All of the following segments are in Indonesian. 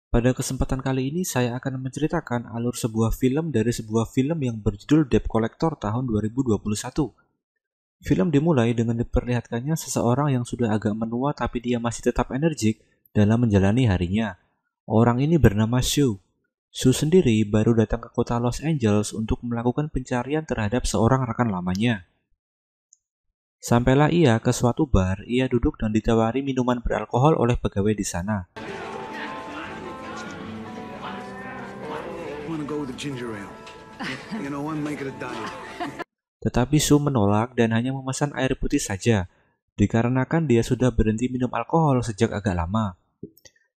Pada kesempatan kali ini saya akan menceritakan alur sebuah film dari sebuah film yang berjudul Debt Collector tahun 2021. Film dimulai dengan diperlihatkannya seseorang yang sudah agak menua tapi dia masih tetap energik dalam menjalani harinya. Orang ini bernama Sue. Sue sendiri baru datang ke kota Los Angeles untuk melakukan pencarian terhadap seorang rekan lamanya. Sampailah ia ke suatu bar, ia duduk dan ditawari minuman beralkohol oleh pegawai di sana. Tetapi Sue menolak dan hanya memesan air putih saja, dikarenakan dia sudah berhenti minum alkohol sejak agak lama.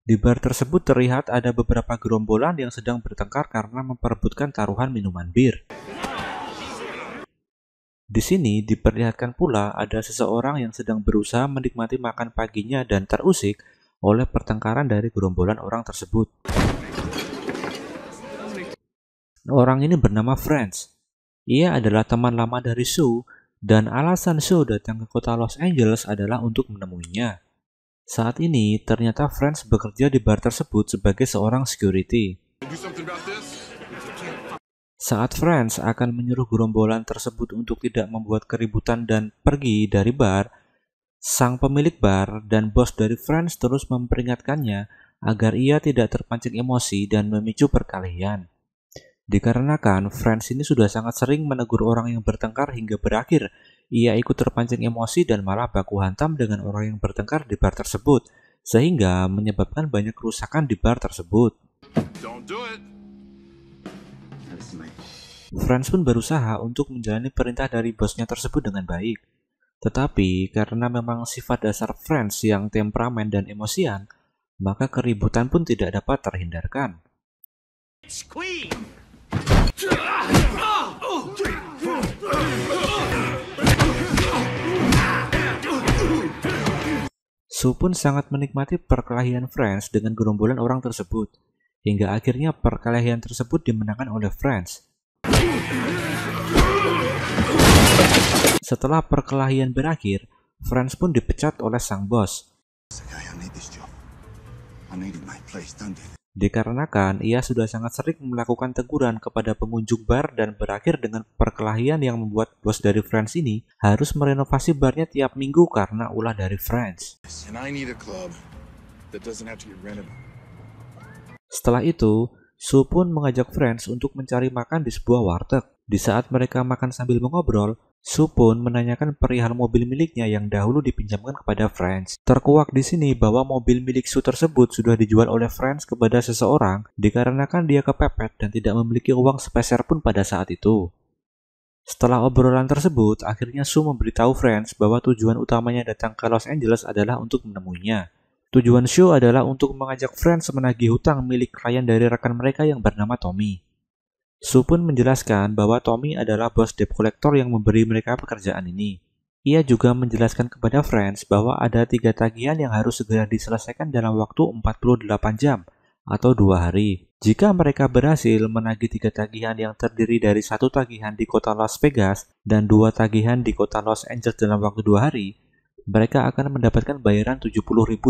Di bar tersebut terlihat ada beberapa gerombolan yang sedang bertengkar karena memperebutkan taruhan minuman bir. Di sini diperlihatkan pula ada seseorang yang sedang berusaha menikmati makan paginya dan terusik oleh pertengkaran dari gerombolan orang tersebut. Orang ini bernama Franz. Ia adalah teman lama dari Sue, dan alasan Sue datang ke kota Los Angeles adalah untuk menemuinya. Saat ini, ternyata Franz bekerja di bar tersebut sebagai seorang security. Saat Franz akan menyuruh gerombolan tersebut untuk tidak membuat keributan dan pergi dari bar, sang pemilik bar dan bos dari Franz terus memperingatkannya agar ia tidak terpancing emosi dan memicu perkelahian. Dikarenakan Franz ini sudah sangat sering menegur orang yang bertengkar hingga berakhir ia ikut terpancing emosi dan malah baku hantam dengan orang yang bertengkar di bar tersebut, sehingga menyebabkan banyak kerusakan di bar tersebut. Franz pun berusaha untuk menjalani perintah dari bosnya tersebut dengan baik. Tetapi karena memang sifat dasar Franz yang temperamen dan emosian, maka keributan pun tidak dapat terhindarkan. Sue pun sangat menikmati perkelahian Franz dengan gerombolan orang tersebut, hingga akhirnya perkelahian tersebut dimenangkan oleh Franz. Setelah perkelahian berakhir, Franz pun dipecat oleh sang bos. Dikarenakan ia sudah sangat sering melakukan teguran kepada pengunjung bar dan berakhir dengan perkelahian yang membuat bos dari Franz ini harus merenovasi barnya tiap minggu karena ulah dari Franz. Setelah itu, Sue pun mengajak Franz untuk mencari makan di sebuah warteg. Di saat mereka makan sambil mengobrol, Sue pun menanyakan perihal mobil miliknya yang dahulu dipinjamkan kepada Franz. Terkuak di sini bahwa mobil milik Sue tersebut sudah dijual oleh Franz kepada seseorang dikarenakan dia kepepet dan tidak memiliki uang sepeser pun pada saat itu. Setelah obrolan tersebut, akhirnya Sue memberitahu Franz bahwa tujuan utamanya datang ke Los Angeles adalah untuk menemuinya. Tujuan Sue adalah untuk mengajak Franz menagih hutang milik klien dari rekan mereka yang bernama Tommy. Sue pun menjelaskan bahwa Tommy adalah bos debt collector yang memberi mereka pekerjaan ini. Ia juga menjelaskan kepada Franz bahwa ada 3 tagihan yang harus segera diselesaikan dalam waktu 48 jam atau 2 hari. Jika mereka berhasil menagih 3 tagihan yang terdiri dari 1 tagihan di kota Las Vegas dan 2 tagihan di kota Los Angeles dalam waktu 2 hari, mereka akan mendapatkan bayaran $70.000.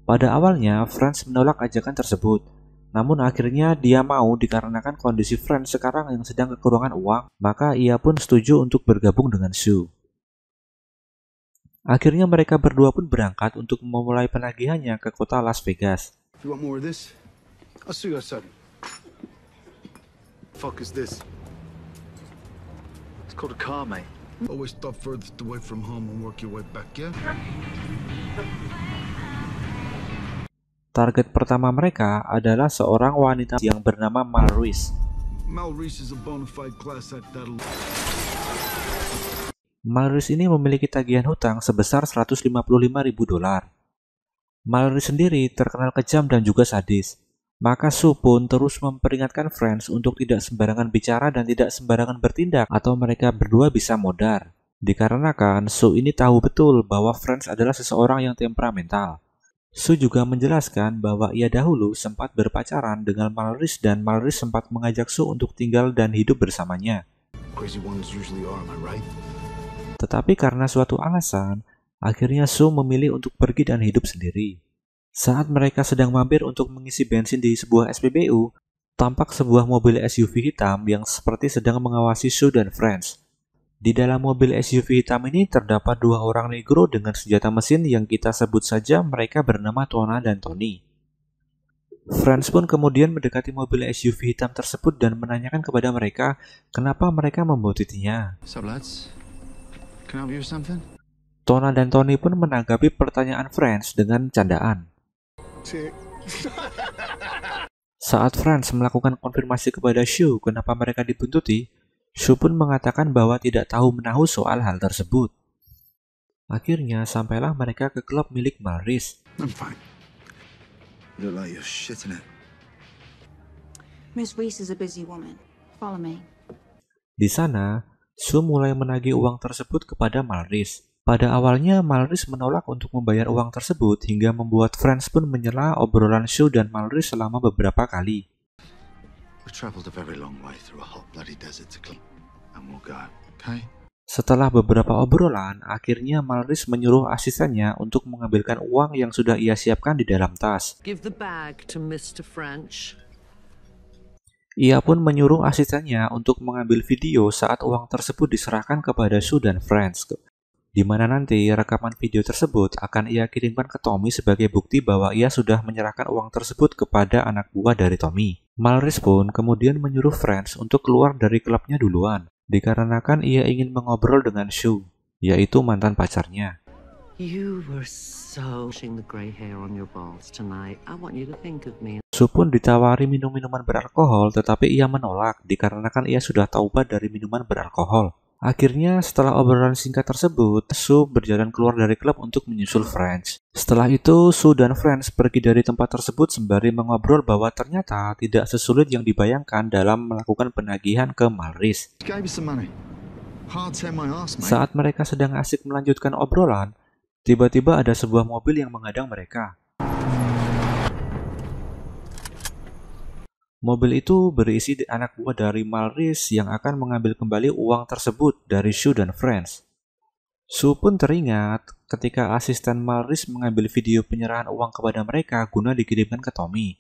Pada awalnya, Franz menolak ajakan tersebut. Namun akhirnya dia mau dikarenakan kondisi Franz sekarang yang sedang kekurangan uang, maka ia pun setuju untuk bergabung dengan Sue. Akhirnya mereka berdua pun berangkat untuk memulai penagihannya ke kota Las Vegas. Called a car, mate. Always stop furthest away from home and work your way back, yeah? Target pertama mereka adalah seorang wanita yang bernama Mal Ruiz. Mal Ruiz is a bona fide class act that'll... Mal Ruiz ini memiliki tagihan hutang sebesar $155.000. Mal Ruiz sendiri terkenal kejam dan juga sadis. Maka Sue pun terus memperingatkan Franz untuk tidak sembarangan bicara dan tidak sembarangan bertindak atau mereka berdua bisa modar. Dikarenakan Sue ini tahu betul bahwa Franz adalah seseorang yang temperamental. Sue juga menjelaskan bahwa ia dahulu sempat berpacaran dengan Mal Ruiz dan Mal Ruiz sempat mengajak Sue untuk tinggal dan hidup bersamanya. Tetapi karena suatu alasan, Akhirnya Sue memilih untuk pergi dan hidup sendiri. Saat mereka sedang mampir untuk mengisi bensin di sebuah SPBU, tampak sebuah mobil SUV hitam yang seperti sedang mengawasi Sue dan Franz. Di dalam mobil SUV hitam ini terdapat dua orang negro dengan senjata mesin yang kita sebut saja mereka bernama Tona dan Tony. Franz pun kemudian mendekati mobil SUV hitam tersebut dan menanyakan kepada mereka kenapa mereka membutitinya. What's up, lads? Can I help you with something? Tona dan Tony pun menanggapi pertanyaan Franz dengan candaan. Saat Franz melakukan konfirmasi kepada Sue kenapa mereka dibuntuti, Sue pun mengatakan bahwa tidak tahu menahu soal hal tersebut. Akhirnya sampailah mereka ke klub milik Malris. I'm fine. You look like you're shitting it. Miss Reese is a busy woman. Follow me. Di sana, Sue mulai menagih uang tersebut kepada Malris. Pada awalnya, Malris menolak untuk membayar uang tersebut hingga membuat Franz pun menyela obrolan Sue dan Malris selama beberapa kali. We traveled a very long way through a hot bloody desert to clean, and we'll go, okay? Setelah beberapa obrolan, akhirnya Malris menyuruh asistennya untuk mengambilkan uang yang sudah ia siapkan di dalam tas. Give the bag to Mr. French. Ia pun menyuruh asistennya untuk mengambil video saat uang tersebut diserahkan kepada Sue dan Franz, di mana nanti rekaman video tersebut akan ia kirimkan ke Tommy sebagai bukti bahwa ia sudah menyerahkan uang tersebut kepada anak buah dari Tommy. Malris pun kemudian menyuruh Franz untuk keluar dari klubnya duluan, dikarenakan ia ingin mengobrol dengan Sue, yaitu mantan pacarnya. You were so pushing the grey hair on your balls tonight. I want you to think of me. Sue pun ditawari minum-minuman beralkohol, tetapi ia menolak dikarenakan ia sudah taubat dari minuman beralkohol. Akhirnya, setelah obrolan singkat tersebut, Sue berjalan keluar dari klub untuk menyusul Franz. Setelah itu, Sue dan Franz pergi dari tempat tersebut sembari mengobrol bahwa ternyata tidak sesulit yang dibayangkan dalam melakukan penagihan ke Malris. Gave you some money. Hard tear my ass, mate. Saat mereka sedang asik melanjutkan obrolan, tiba-tiba ada sebuah mobil yang menghadang mereka. Mobil itu berisi anak buah dari Malris yang akan mengambil kembali uang tersebut dari Sue dan Franz. Sue pun teringat ketika asisten Malris mengambil video penyerahan uang kepada mereka guna dikirimkan ke Tommy.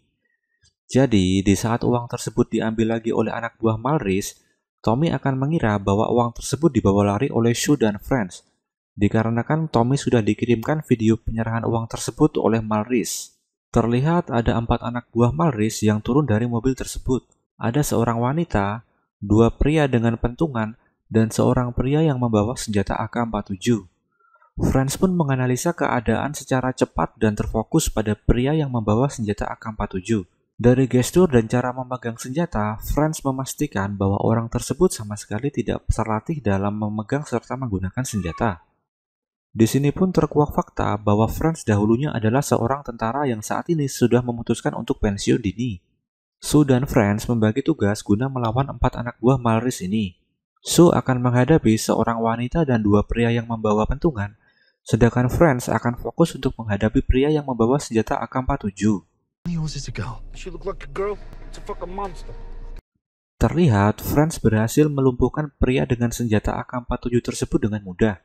Jadi, di saat uang tersebut diambil lagi oleh anak buah Malris, Tommy akan mengira bahwa uang tersebut dibawa lari oleh Sue dan Franz, dikarenakan Tommy sudah dikirimkan video penyerahan uang tersebut oleh Malris. Terlihat ada 4 anak buah Malris yang turun dari mobil tersebut. Ada seorang wanita, 2 pria dengan pentungan, dan seorang pria yang membawa senjata AK-47. Franz pun menganalisa keadaan secara cepat dan terfokus pada pria yang membawa senjata AK-47. Dari gestur dan cara memegang senjata, Franz memastikan bahwa orang tersebut sama sekali tidak terlatih dalam memegang serta menggunakan senjata. Di sini pun terkuak fakta bahwa Franz dahulunya adalah seorang tentara yang saat ini sudah memutuskan untuk pensiun dini. Sue dan Franz membagi tugas guna melawan 4 anak buah Malris ini. Sue akan menghadapi seorang wanita dan 2 pria yang membawa pentungan, sedangkan Franz akan fokus untuk menghadapi pria yang membawa senjata AK-47. Yours is a girl. She look like a girl. It's a fucking monster. Terlihat Franz berhasil melumpuhkan pria dengan senjata AK-47 tersebut dengan mudah.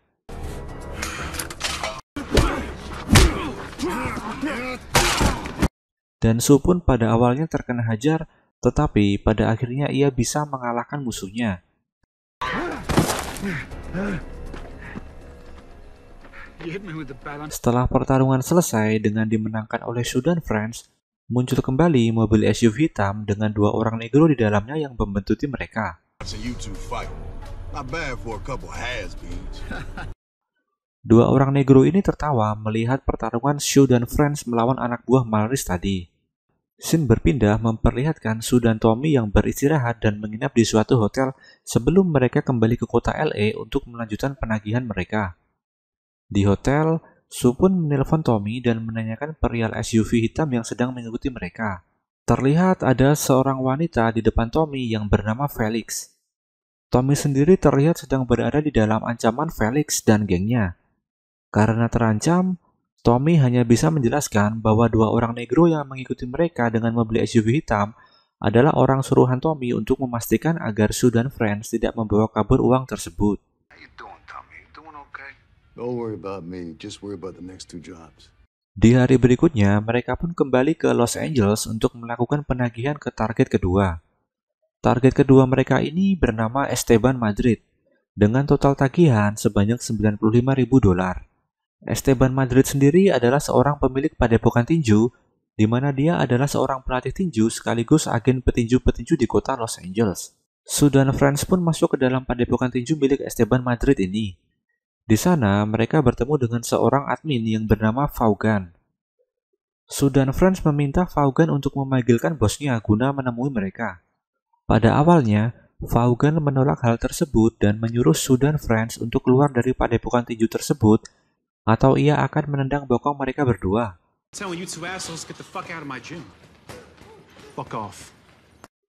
Dan Sue pun pada awalnya terkena hajar, tetapi pada akhirnya ia bisa mengalahkan musuhnya. You hit me with the bat. Setelah pertarungan selesai dengan dimenangkan oleh Sue dan Franz, muncul kembali mobil SUV hitam dengan 2 orang negro di dalamnya yang membuntuti mereka. Watching you two fight. Not bad for a couple has-beens. 2 orang negro ini tertawa melihat pertarungan Sue dan Franz melawan anak buah Malris tadi. Scene berpindah memperlihatkan Sue dan Tommy yang beristirahat dan menginap di suatu hotel sebelum mereka kembali ke kota LA untuk melanjutkan penagihan mereka. Di hotel, Sue pun menelpon Tommy dan menanyakan perihal SUV hitam yang sedang mengikuti mereka. Terlihat ada seorang wanita di depan Tommy yang bernama Felix. Tommy sendiri terlihat sedang berada di dalam ancaman Felix dan gengnya. Karena terancam, Tommy hanya bisa menjelaskan bahwa 2 orang negro yang mengikuti mereka dengan mobil SUV hitam adalah orang suruhan Tommy untuk memastikan agar Sue dan Franz tidak membawa kabur uang tersebut. How you doing, Tommy? You doing okay? Don't worry about me. Just worry about the next 2 jobs. Di hari berikutnya, mereka pun kembali ke Los Angeles untuk melakukan penagihan ke target kedua. Target kedua mereka ini bernama Esteban Madrid, dengan total tagihan sebanyak $95.000. Esteban Madrid sendiri adalah seorang pemilik padepokan tinju, di mana dia adalah seorang pelatih tinju sekaligus agen petinju-petinju di kota Los Angeles. Sue dan Friends pun masuk ke dalam padepokan tinju milik Esteban Madrid ini. Di sana, mereka bertemu dengan seorang admin yang bernama Vaughan. Sue dan Friends meminta Vaughan untuk memanggilkan bosnya guna menemui mereka. Pada awalnya, Vaughan menolak hal tersebut dan menyuruh Sue dan Friends untuk keluar dari padepokan tinju tersebut, atau ia akan menendang bokong mereka berdua. Telling you two assholes get the fuck out of my gym. Fuck off.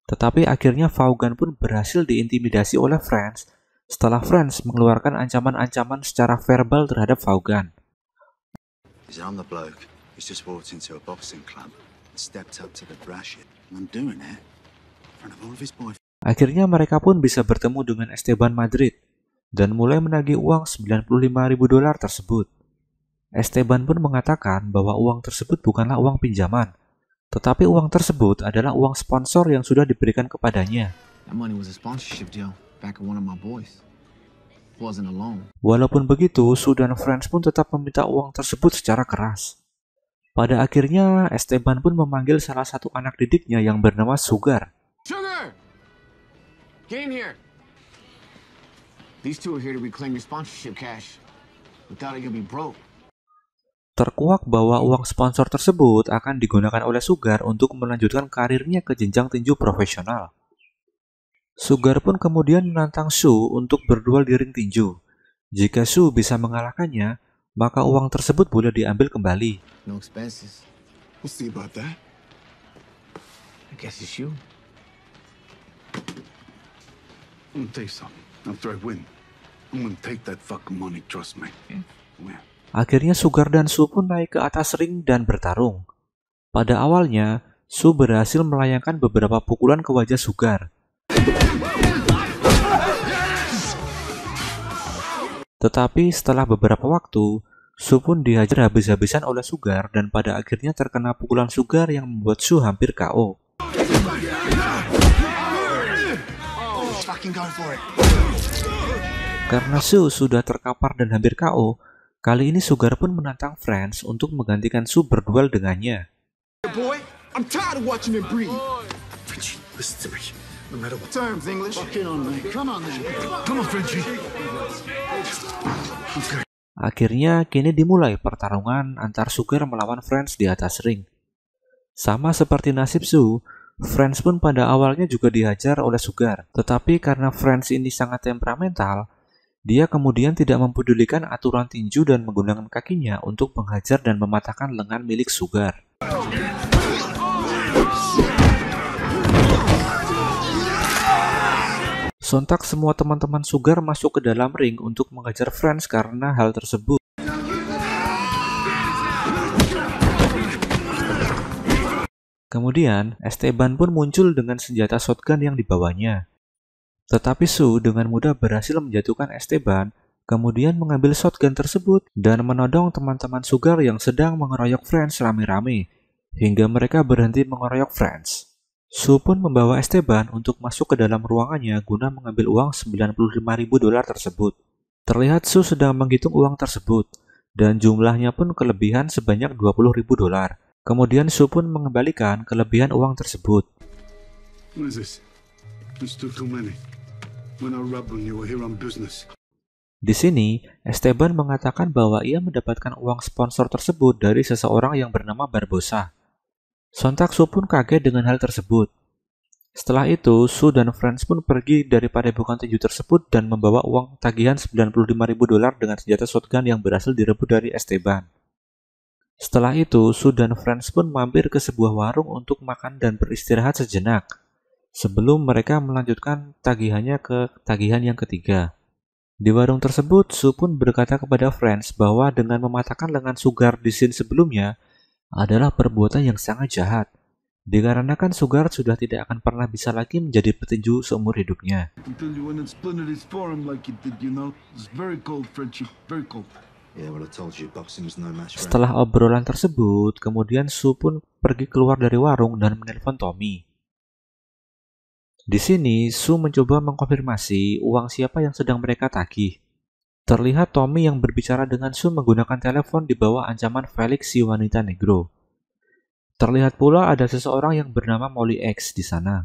Tetapi akhirnya Vaughan pun berhasil diintimidasi oleh Friends setelah Friends mengeluarkan ancaman-ancaman secara verbal terhadap Vaughan. I'm the bloke who's just walked into a boxing club and stepped up to the brass shit. And I'm doing it in front of all of his boyfriends. Akhirnya mereka pun bisa bertemu dengan Esteban Madrid dan mulai menagih uang $95.000 tersebut. Esteban pun mengatakan bahwa uang tersebut bukanlah uang pinjaman, tetapi uang tersebut adalah uang sponsor yang sudah diberikan kepadanya. That money was a sponsorship deal back of one of my boys. Wasn't a loan. Walaupun begitu, Sue dan Friends pun tetap meminta uang tersebut secara keras. Pada akhirnya, Esteban pun memanggil salah satu anak didiknya yang bernama Sugar. Sugar! Get in here! These two are here to reclaim your sponsorship cash. Without it, you'll be broke. Terkuak bahwa uang sponsor tersebut akan digunakan oleh Sugar untuk melanjutkan karirnya ke jenjang tinju profesional. Sugar pun kemudian menantang Sue untuk berduel di ring tinju. Jika Sue bisa mengalahkannya, maka uang tersebut boleh diambil kembali. No expenses. We'll see about that. I guess it's you. I'm gonna tell you something. After I win, I'm gonna take that fucking money, trust me. Yeah. Akhirnya Sugar dan Sue pun naik ke atas ring dan bertarung. Pada awalnya, Sue berhasil melayangkan beberapa pukulan ke wajah Sugar. Tetapi setelah beberapa waktu, Sue pun dihajar habis-habisan oleh Sugar dan pada akhirnya terkena pukulan Sugar yang membuat Sue hampir KO. Karena Sue sudah terkapar dan hampir KO, kali ini Sugar pun menantang Friends untuk menggantikan Sue berduel dengannya. Boy, I'm tired of watching him breathe. Frenchie, listen to me. No matter what terms, English. Fuck in on me. Come on, man. Come on, Frenchie. Akhirnya kini dimulai pertarungan antar Sugar melawan Friends di atas ring. Sama seperti nasib Sue, Friends pun pada awalnya juga dihajar oleh Sugar. Tetapi karena Friends ini sangat temperamental, dia kemudian tidak mempedulikan aturan tinju dan menggunakan kakinya untuk menghajar dan mematahkan lengan milik Sugar. Sontak semua teman-teman Sugar masuk ke dalam ring untuk menghajar Friends karena hal tersebut. Kemudian, Esteban pun muncul dengan senjata shotgun yang dibawanya. Tetapi Sue dengan mudah berhasil menjatuhkan Esteban, kemudian mengambil shotgun tersebut dan menodong teman-teman Sugar yang sedang mengeroyok Friends rame-rame, hingga mereka berhenti mengeroyok Friends. Sue pun membawa Esteban untuk masuk ke dalam ruangannya guna mengambil uang $95.000 tersebut. Terlihat Sue sedang menghitung uang tersebut, dan jumlahnya pun kelebihan sebanyak $20.000. Kemudian Sue pun mengembalikan kelebihan uang tersebut. What is this? It's too many. When I robbed when you were here on business. Di sini, Esteban mengatakan bahwa ia mendapatkan uang sponsor tersebut dari seseorang yang bernama Barbosa. Sontak Sue pun kaget dengan hal tersebut. Setelah itu, Sue dan Friends pun pergi dari padepokan tinju tersebut dan membawa uang tagihan $95.000 dengan senjata shotgun yang berhasil direbut dari Esteban. Setelah itu, Sue dan Friends pun mampir ke sebuah warung untuk makan dan beristirahat sejenak, sebelum mereka melanjutkan tagihannya ke tagihan yang ketiga. Di warung tersebut, Sue pun berkata kepada Friends bahwa dengan mematahkan lengan Sugar di scene sebelumnya adalah perbuatan yang sangat jahat, dikarenakan Sugar sudah tidak akan pernah bisa lagi menjadi petinju seumur hidupnya. Until you went and splintered his forearm like you did, you know. It's very cold, Frenchie. Very cold. Yeah, well, I told you boxing was no match for him. Setelah obrolan tersebut, kemudian Sue pun pergi keluar dari warung dan menelpon Tommy. Di sini, Sue mencoba mengkonfirmasi uang siapa yang sedang mereka tagih. Terlihat Tommy yang berbicara dengan Sue menggunakan telepon di bawah ancaman Felix si wanita negro. Terlihat pula ada seseorang yang bernama Molly X di sana.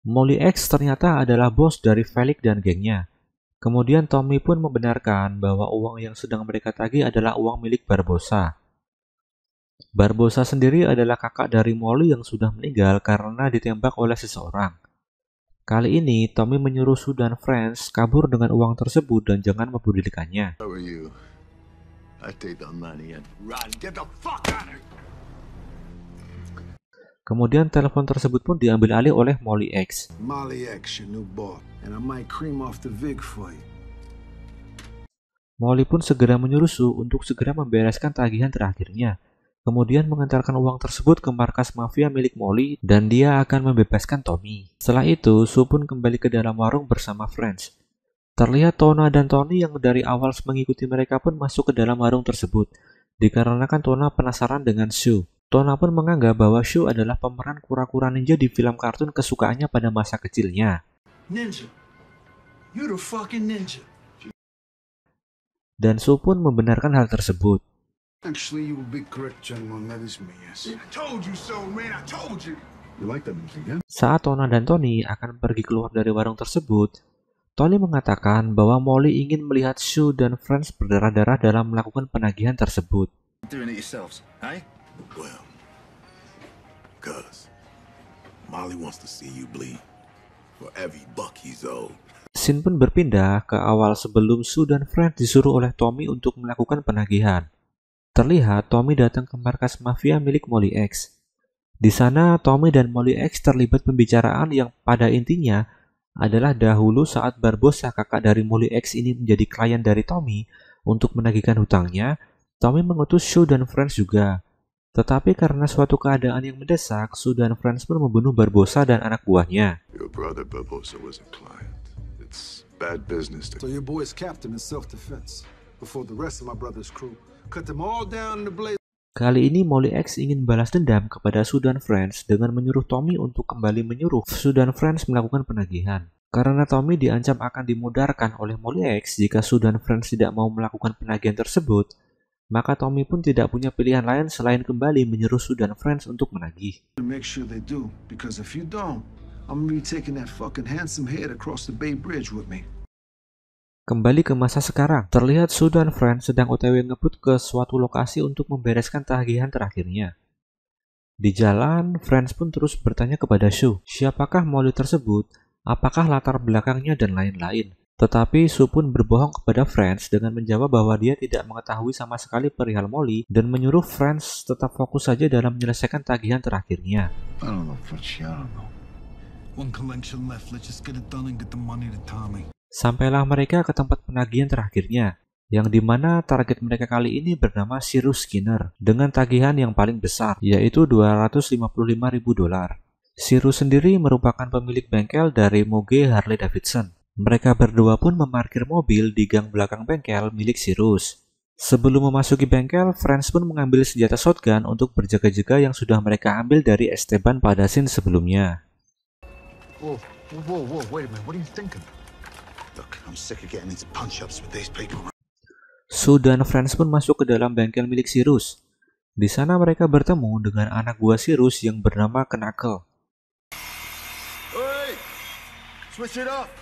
Molly X ternyata adalah bos dari Felix dan gengnya. Kemudian Tommy pun membenarkan bahwa uang yang sedang mereka tagih adalah uang milik Barbosa. Barbosa sendiri adalah kakak dari Molly yang sudah meninggal karena ditembak oleh seseorang. Kali ini Tommy menyuruh Sue dan Franz kabur dengan uang tersebut dan jangan mempedulikannya. How are you? I take the money and run. Get the fuck out of here. Kemudian telepon tersebut pun diambil alih oleh Molly X. Molly X, your new boss. And I might cream off the Vig for you. Molly pun segera menyuruh Sue untuk segera membereskan tagihan terakhirnya. Kemudian mengantarkan uang tersebut ke markas mafia milik Molly dan dia akan membebaskan Tommy. Setelah itu, Sue pun kembali ke dalam warung bersama Franz. Terlihat Tona dan Tony yang dari awal mengikuti mereka pun masuk ke dalam warung tersebut. Dikarenakan Tona penasaran dengan Sue. Tona pun menganggap bahwa Sue adalah pemeran kura-kura ninja di film kartun kesukaannya pada masa kecilnya. Ninja. You the fucking ninja. Dan Sue pun membenarkan hal tersebut. Actually, you would be correct, gentleman. That is me, yes. I told you so, man. I told you. You like that music, yeah? Saat Tona dan Tony akan pergi keluar dari warung tersebut, Tony mengatakan bahwa Molly ingin melihat Sue dan Franz berdarah-darah dalam melakukan penagihan tersebut. Doing it yourselves, eh? Well, cuz Molly wants to see you bleed for every buck he's owed. Scene pun berpindah ke awal sebelum Sue dan Franz disuruh oleh Tommy untuk melakukan penagihan. Terlihat Tommy datang ke markas mafia milik Molly X. Di sana Tommy dan Molly X terlibat pembicaraan yang pada intinya adalah dahulu saat Barbosa kakak dari Molly X ini menjadi klien dari Tommy untuk menagihkan hutangnya, Tommy mengutus Sue dan Franz juga. Tetapi karena suatu keadaan yang mendesak, Sue dan Franz pun membunuh Barbosa dan anak buahnya. Your brother Barbosa was a client. It's bad business. So your boy's captain in self-defense before the rest of my brother's crew cut them all down in the blaze. Kali ini Molly X ingin balas dendam kepada Sue dan Franz dengan menyuruh Tommy untuk kembali menyuruh Sue dan Franz melakukan penagihan. Karena Tommy diancam akan dimudarkan oleh Molly X jika Sue dan Franz tidak mau melakukan penagihan tersebut, maka Tommy pun tidak punya pilihan lain selain kembali menyuruh Sue dan Franz untuk menagih. Make sure they do, because if you don't, I'm gonna be taking that fucking handsome head across the Bay Bridge with me. Kembali ke masa sekarang, terlihat Sue dan Franz sedang OTW ngebut ke suatu lokasi untuk membereskan tagihan terakhirnya. Di jalan, Franz pun terus bertanya kepada Sue, siapakah Molly tersebut, apakah latar belakangnya dan lain-lain. Tetapi Sue pun berbohong kepada Franz dengan menjawab bahwa dia tidak mengetahui sama sekali perihal Molly dan menyuruh Franz tetap fokus saja dalam menyelesaikan tagihan terakhirnya. I don't know, French, I don't know. One collection left, let's just get it done and get the money to Tommy. Sampailah mereka ke tempat penagihan terakhirnya, yang dimana target mereka kali ini bernama Cyrus Skinner, dengan tagihan yang paling besar, yaitu $255.000. Cyrus sendiri merupakan pemilik bengkel dari Moge Harley Davidson. Mereka berdua pun memarkir mobil di gang belakang bengkel milik Cyrus. Sebelum memasuki bengkel, Franz pun mengambil senjata shotgun untuk berjaga-jaga yang sudah mereka ambil dari Esteban pada scene sebelumnya. Whoa, wait a minute. What are you thinking? Look, I'm sick of getting into punch-ups with these people. Sue dan Franz pun masuk ke dalam bengkel milik Cyrus. Di sana mereka bertemu dengan anak buah Cyrus yang bernama Knuckle. Hey! Switch it up!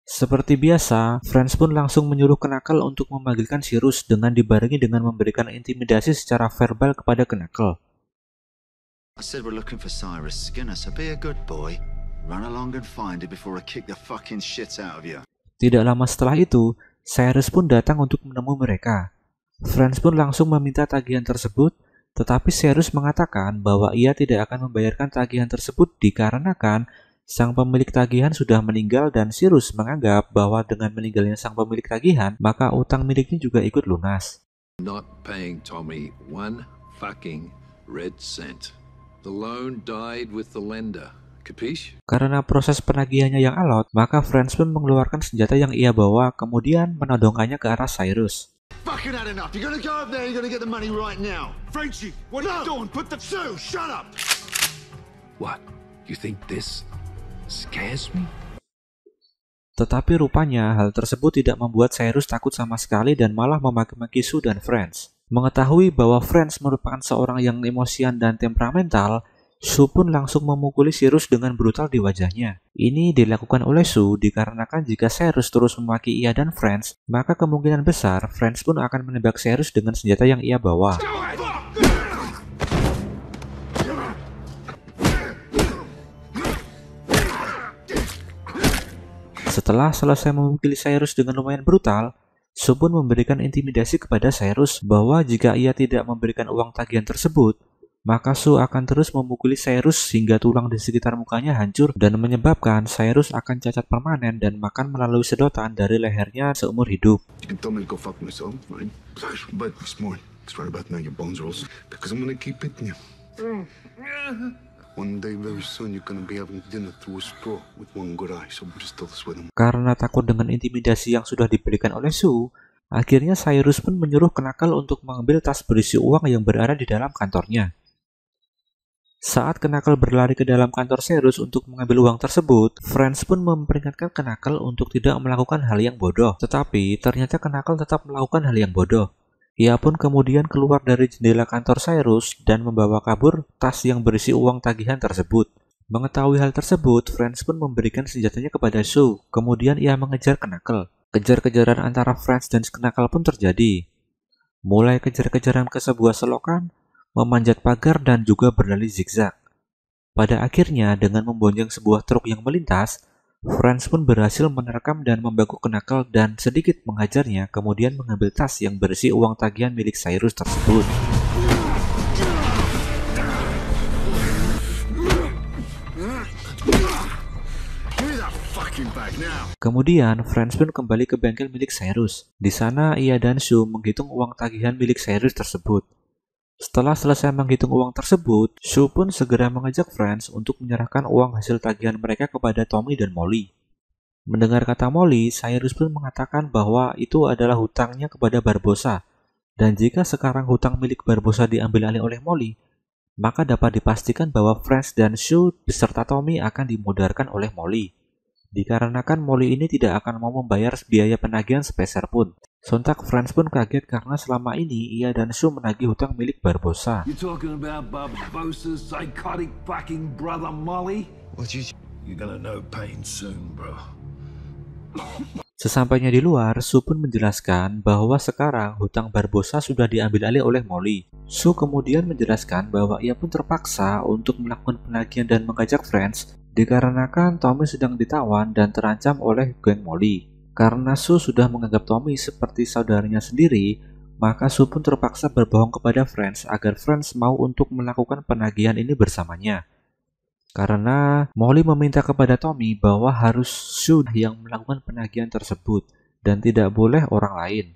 Seperti biasa, Franz pun langsung menyuruh Knuckle untuk memanggilkan Cyrus dengan dibarengi dengan memberikan intimidasi secara verbal kepada Knuckle. I said we're looking for Cyrus Skinner, so be a good boy. Run along and find it before I kick the fucking shit out of you. Tidak lama setelah itu, Cyrus pun datang untuk menemui mereka. Franz pun langsung meminta tagihan tersebut, tetapi Cyrus mengatakan bahwa ia tidak akan membayarkan tagihan tersebut dikarenakan sang pemilik tagihan sudah meninggal dan Cyrus menganggap bahwa dengan meninggalnya sang pemilik tagihan, maka utang miliknya juga ikut lunas. Not paying Tommy one fucking red cent. The loan died with the lender. Capiche? Karena proses penagihannya yang alot, maka Franz pun mengeluarkan senjata yang ia bawa kemudian menodongkannya ke arah Cyrus. fucking had enough. You're gonna go up there, you're gonna get the money right now. Frenchie, what are you doing? Put the... Sue, shut up! What? You think this scares me? Tetapi rupanya hal tersebut tidak membuat Cyrus takut sama sekali dan malah memaki-maki Sue dan Franz. Mengetahui bahwa Franz merupakan seorang yang emosian dan temperamental, Sue pun langsung memukuli Cyrus dengan brutal di wajahnya. Ini dilakukan oleh Sue dikarenakan jika Cyrus terus memaki ia dan Franz, maka kemungkinan besar Franz pun akan menembak Cyrus dengan senjata yang ia bawa. Setelah selesai memukuli Cyrus dengan lumayan brutal, Sue pun memberikan intimidasi kepada Cyrus bahwa jika ia tidak memberikan uang tagihan tersebut, maka Sue akan terus memukuli Cyrus hingga tulang di sekitar mukanya hancur dan menyebabkan Cyrus akan cacat permanen dan makan melalui sedotan dari lehernya seumur hidup. You can tell me to go fuck myself, right? But smart. It's right about now your bones rolls. Because I'm gonna keep hitting you. One day very soon you're gonna be having dinner through a straw with one good eye, so just tell us with him. Karena takut dengan intimidasi yang sudah diberikan oleh Sue, akhirnya Cyrus pun menyuruh Knuckle untuk mengambil tas berisi uang yang berada di dalam kantornya. Saat Knuckle berlari ke dalam kantor Cyrus untuk mengambil uang tersebut, Franz pun memperingatkan Knuckle untuk tidak melakukan hal yang bodoh. Tetapi ternyata Knuckle tetap melakukan hal yang bodoh. Ia pun kemudian keluar dari jendela kantor Cyrus dan membawa kabur tas yang berisi uang tagihan tersebut. Mengetahui hal tersebut, Franz pun memberikan senjatanya kepada Sue. Kemudian ia mengejar Knuckle. Kejar-kejaran antara Franz dan Knuckle pun terjadi. Mulai kejar-kejaran ke sebuah selokan, memanjat pagar, dan juga berlari zigzag. Pada akhirnya, dengan membonjeng sebuah truk yang melintas, Franz pun berhasil menerkam dan membekuk Knuckle dan sedikit menghajarnya, kemudian mengambil tas yang berisi uang tagihan milik Cyrus tersebut. Kemudian, Franz pun kembali ke bengkel milik Cyrus. Di sana, ia dan Sue menghitung uang tagihan milik Cyrus tersebut. Setelah selesai menghitung uang tersebut, Sue pun segera mengajak Franz untuk menyerahkan uang hasil tagihan mereka kepada Tommy dan Molly. Mendengar kata Molly, Cyrus pun mengatakan bahwa itu adalah hutangnya kepada Barbossa, dan jika sekarang hutang milik Barbossa diambil alih oleh Molly, maka dapat dipastikan bahwa Franz dan Sue beserta Tommy akan dimudarkan oleh Molly. Dikarenakan Molly ini tidak akan mau membayar biaya penagihan sepeser pun. Sontak Franz pun kaget karena selama ini ia dan Sue menagih hutang milik Barbossa. You talking about Barbossa's psychotic fucking brother Molly? You're gonna know pain soon, bro. Sesampainya di luar, Sue pun menjelaskan bahwa sekarang hutang Barbossa sudah diambil alih oleh Molly. Sue kemudian menjelaskan bahwa ia pun terpaksa untuk melakukan penagihan dan mengajak Franz dikarenakan Tommy sedang ditawan dan terancam oleh geng Molly. Karena Sue sudah menganggap Tommy seperti saudaranya sendiri, maka Sue pun terpaksa berbohong kepada Franz agar Franz mau untuk melakukan penagihan ini bersamanya. Karena Molly meminta kepada Tommy bahwa harus Sue yang melakukan penagihan tersebut dan tidak boleh orang lain.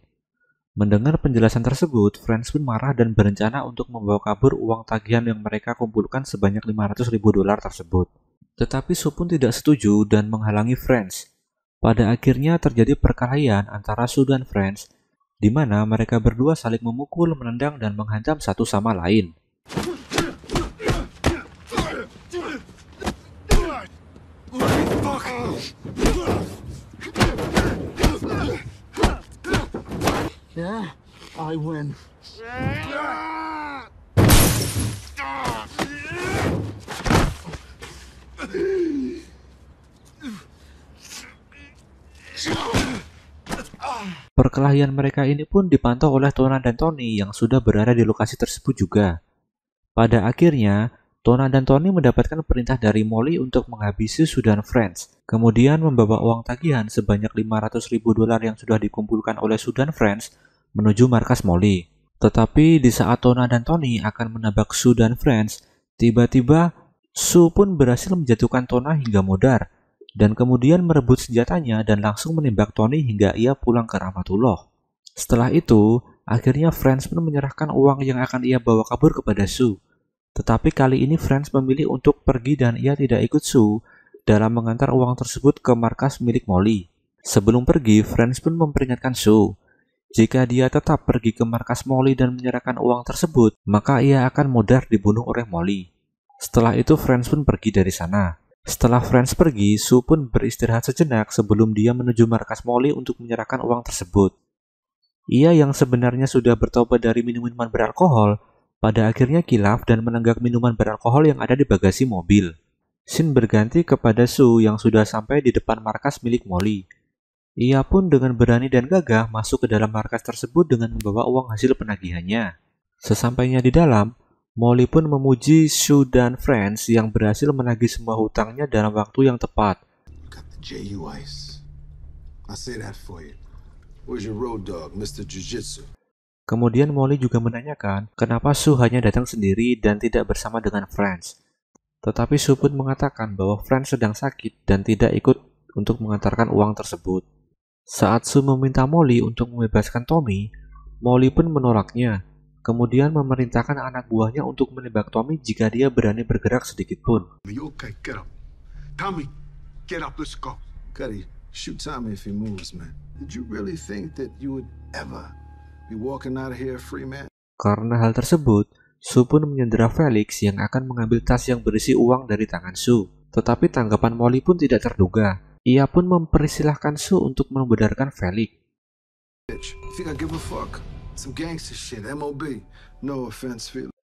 Mendengar penjelasan tersebut, Franz pun marah dan berencana untuk membawa kabur uang tagihan yang mereka kumpulkan sebanyak $500.000 tersebut. Tetapi Sue pun tidak setuju dan menghalangi Franz. Pada akhirnya terjadi perkelahian antara Sue dan Franz, di mana mereka berdua saling memukul, menendang, dan menghantam satu sama lain. Yeah, I win. Perkelahian mereka ini pun dipantau oleh Tona dan Tony yang sudah berada di lokasi tersebut juga. Pada akhirnya, Tona dan Tony mendapatkan perintah dari Molly untuk menghabisi Sue dan Franz, kemudian membawa uang tagihan sebanyak $500.000 yang sudah dikumpulkan oleh Sue dan Franz menuju markas Molly. Tetapi di saat Tona dan Tony akan menabrak Sue dan Franz, tiba-tiba Sue pun berhasil menjatuhkan Tona hingga mudar, dan kemudian merebut senjatanya dan langsung menembak Tony hingga ia pulang ke Rahmatullah. Setelah itu, akhirnya Franz pun menyerahkan uang yang akan ia bawa kabur kepada Sue. Tetapi kali ini Franz memilih untuk pergi dan ia tidak ikut Sue dalam mengantar uang tersebut ke markas milik Molly. Sebelum pergi, Franz pun memperingatkan Sue, Jika dia tetap pergi ke markas Molly dan menyerahkan uang tersebut, maka ia akan mudah dibunuh oleh Molly. Setelah itu Franz pun pergi dari sana. Setelah Franz pergi, Sue pun beristirahat sejenak sebelum dia menuju markas Molly untuk menyerahkan uang tersebut. Ia yang sebenarnya sudah bertobat dari minuman beralkohol, pada akhirnya kilaf dan menenggak minuman beralkohol yang ada di bagasi mobil. Scene berganti kepada Sue yang sudah sampai di depan markas milik Molly. Ia pun dengan berani dan gagah masuk ke dalam markas tersebut dengan membawa uang hasil penagihannya. Sesampainya di dalam, Molly pun memuji Sue dan Franz yang berhasil menagih semua hutangnya dalam waktu yang tepat. Got the J.U. Ice. I say that for you. Where's your road dog, Mr. Jiu-Jitsu? Kemudian Molly juga menanyakan kenapa Sue hanya datang sendiri dan tidak bersama dengan Franz. Tetapi Sue pun mengatakan bahwa Franz sedang sakit dan tidak ikut untuk mengantarkan uang tersebut. Saat Sue meminta Molly untuk membebaskan Tommy, Molly pun menolaknya, kemudian memerintahkan anak buahnya untuk menembak Tommy jika dia berani bergerak sedikit pun. Okay, get up. Tommy, get up, let's go. Cuddy, shoot Tommy if he moves, man. Did you really think that you would ever be walking out of here free, man? Karena hal tersebut, Sue pun menyandera Felix yang akan mengambil tas yang berisi uang dari tangan Sue. Tetapi tanggapan Molly pun tidak terduga. Ia pun mempersilahkan Sue untuk membenarkan Felix.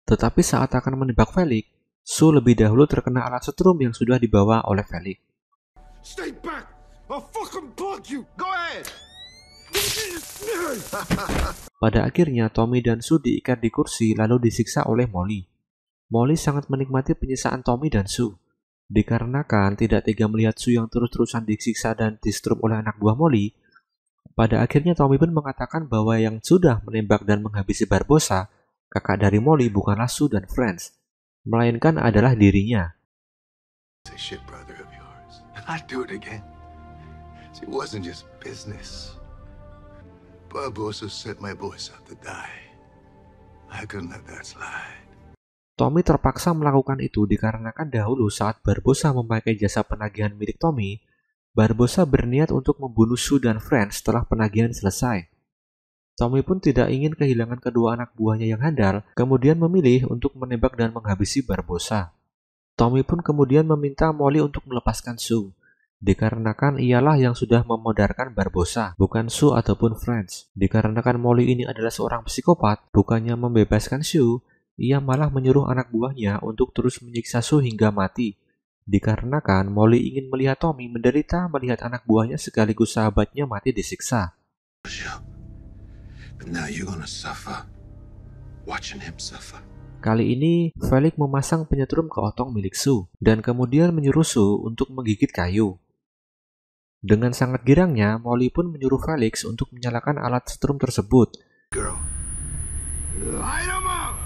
Tetapi saat akan menembak Felix, Sue lebih dahulu terkena alat setrum yang sudah dibawa oleh Felix. Stay back! I'll fucking plug you! Go ahead! Pada akhirnya Tommy dan Sue diikat di kursi lalu disiksa oleh Molly. Molly sangat menikmati penyiksaan Tommy dan Sue. Dikarenakan tidak tega melihat Sue yang terus-terusan disiksa dan disetrum oleh anak buah Molly, pada akhirnya Tommy pun mengatakan bahwa yang sudah menembak dan menghabisi Barbossa, kakak dari Molly, bukanlah Sue dan Franz, melainkan adalah dirinya. Shit brother of yours. I'd do it again. It wasn't just business. Barbossa set my boys up to die. I couldn't let that slide. Tommy terpaksa melakukan itu dikarenakan dahulu saat Barbossa memakai jasa penagihan milik Tommy, Barbossa berniat untuk membunuh Sue dan Franz setelah penagihan selesai. Tommy pun tidak ingin kehilangan kedua anak buahnya yang handal, kemudian memilih untuk menembak dan menghabisi Barbossa. Tommy pun kemudian meminta Molly untuk melepaskan Sue, dikarenakan ialah yang sudah memodarkan Barbossa, bukan Sue ataupun Franz. Dikarenakan Molly ini adalah seorang psikopat, bukannya membebaskan Sue, ia malah menyuruh anak buahnya untuk terus menyiksa Sue hingga mati. Dikarenakan Molly ingin melihat Tommy menderita melihat anak buahnya sekaligus sahabatnya mati disiksa. Kali ini Felix memasang penyetrum ke otong milik Sue dan kemudian menyuruh Sue untuk menggigit kayu. Dengan sangat girangnya, Molly pun menyuruh Felix untuk menyalakan alat setrum tersebut. Girl. Light 'em up!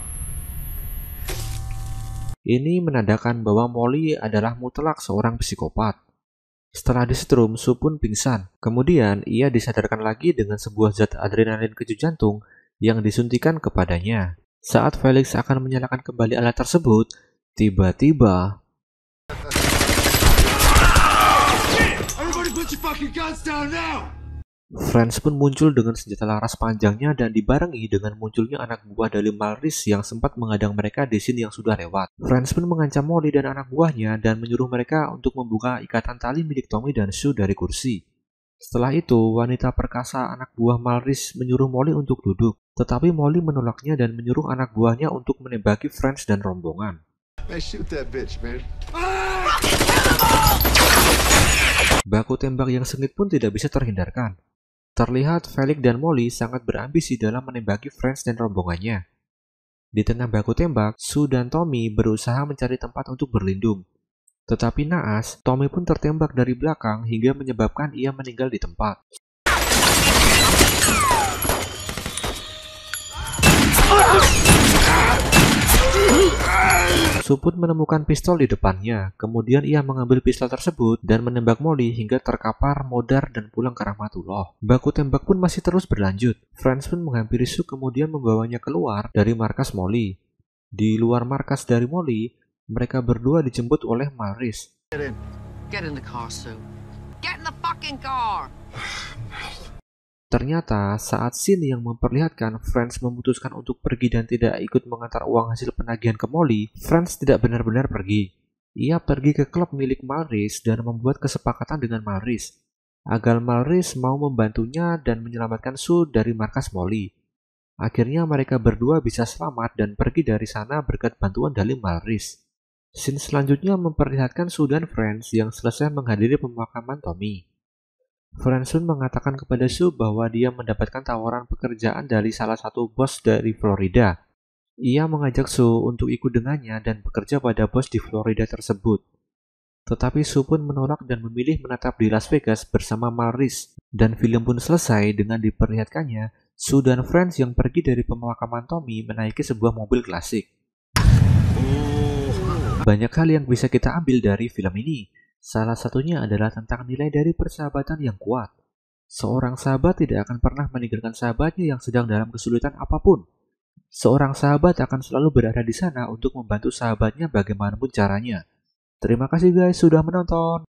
Ini menandakan bahwa Molly adalah mutlak seorang psikopat. Setelah disetrum, Sue pun pingsan. Kemudian, ia disadarkan lagi dengan sebuah zat adrenalin keju jantung yang disuntikan kepadanya. Saat Felix akan menyalakan kembali alat tersebut, tiba-tiba Franz pun muncul dengan senjata laras panjangnya dan dibarengi dengan munculnya anak buah dari Malris yang sempat menghadang mereka di scene yang sudah lewat. Franz pun mengancam Molly dan anak buahnya dan menyuruh mereka untuk membuka ikatan tali milik Tommy dan Sue dari kursi. Setelah itu, wanita perkasa anak buah Malris menyuruh Molly untuk duduk, tetapi Molly menolaknya dan menyuruh anak buahnya untuk menembaki Franz dan rombongan. Hey, shoot that bitch, man. Baku tembak yang sengit pun tidak bisa terhindarkan. Terlihat Felix dan Molly sangat berambisi dalam menembaki Franz dan rombongannya. Di tengah baku tembak, Sue dan Tommy berusaha mencari tempat untuk berlindung. Tetapi naas, Tommy pun tertembak dari belakang hingga menyebabkan ia meninggal di tempat. Sue pun menemukan pistol di depannya, kemudian ia mengambil pistol tersebut dan menembak Molly hingga terkapar, modar, dan pulang ke rahmatullah. Baku tembak pun masih terus berlanjut. Franz pun menghampiri Sue kemudian membawanya keluar dari markas Molly. Di luar markas dari Molly, mereka berdua dijemput oleh Malris. Get in the car, Sue. Get in the fucking car! Ternyata saat scene yang memperlihatkan Franz memutuskan untuk pergi dan tidak ikut mengantar uang hasil penagihan ke Molly, Franz tidak benar-benar pergi. Ia pergi ke klub milik Malris dan membuat kesepakatan dengan Malris agar Malris mau membantunya dan menyelamatkan Sue dari markas Molly. Akhirnya mereka berdua bisa selamat dan pergi dari sana berkat bantuan dari Malris. Scene selanjutnya memperlihatkan Sue dan Franz yang selesai menghadiri pemakaman Tommy. Franz mengatakan kepada Sue bahwa dia mendapatkan tawaran pekerjaan dari salah satu bos dari Florida. Ia mengajak Sue untuk ikut dengannya dan bekerja pada bos di Florida tersebut. Tetapi Sue pun menolak dan memilih menetap di Las Vegas bersama Malris, dan film pun selesai dengan diperlihatkannya Sue dan Franz yang pergi dari pemakaman Tommy menaiki sebuah mobil klasik. Banyak hal yang bisa kita ambil dari film ini. Salah satunya adalah tentang nilai dari persahabatan yang kuat. Seorang sahabat tidak akan pernah meninggalkan sahabatnya yang sedang dalam kesulitan apapun. Seorang sahabat akan selalu berada di sana untuk membantu sahabatnya bagaimanapun caranya. Terima kasih guys sudah menonton.